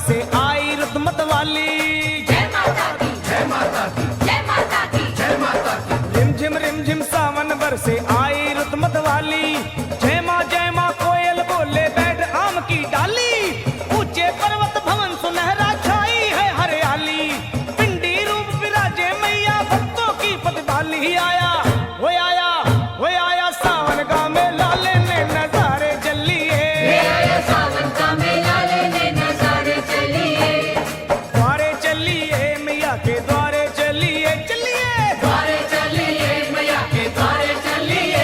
से आई रुतमत वाली। जय माता दी, जय माता दी, जय माता दी, जय माता दी। रिमझिम सावन बरसे आई रुतमत वाली। जय माँ कोयल बोले बैठ आम की डाली। ऊंचे पर्वत भवन सुनहरा छाई है हरियाली। पिंडी रूप विराजे मैया भक्तों की प्रतिभाली। आया वो आया वो आया सावन का मेला लेने नजारे चलिए। आया सावन का मेला लेने नजारे चलिए। द्वारे चलिए मैया के द्वारे चलिए चलिए। द्वारे चलिए मैया के द्वारे चलिए।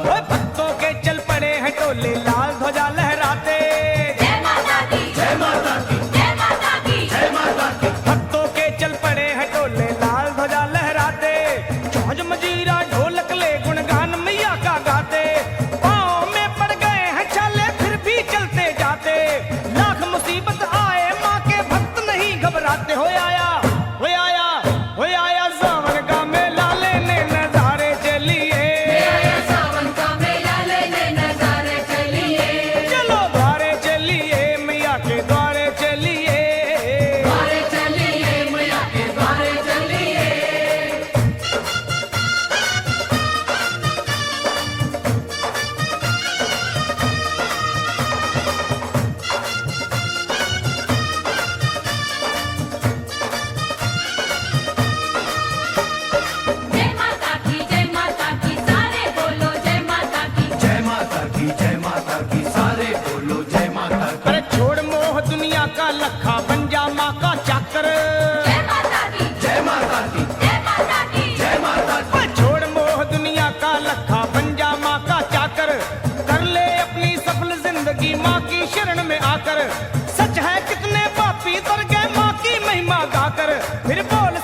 ओए भक्तों के चल पड़े हैं टोले लाल ध्वजा लहराते। जय माता दी, जय माता दी, जय माता दी, जय माता दी। भक्तों के चल पड़े हैं टोले लाल ध्वजा लहराते। छौज मजीरा ढोलक ले गुणगान मैया का गाते। पाँव में पड़ गए हैं छाले फिर भी चलते जाते। लाख मुसीबत आए माँ के भक्त नहीं घबराते। हो आया हो आया हो आया सावन का मेला लेने नजारे चलिए। आया सावन का मेला लेने नजारे चलिए। चलो द्वारे चलिए मैया के द्वारे चलिए। द्वारे चलिए मैया के द्वारे चलिए। जय माता की सारे बोलो जय माता की। जय माता की, जय माता की, सारे बोलो जय माता की। अरे छोड़ मोह दुनिया का लखा बन जा माँ का चाकर। जय माता दी, जय माता दी, जय माता दी, जय माता दी। ओए छोड़ मोह दुनिया का लखा बन जा माँ का चाकर। कर ले अपनी सफल जिंदगी माँ की शरण में आकर। सच है कितने पापी तर गए माँ की महिमा गाकर। फिर बोल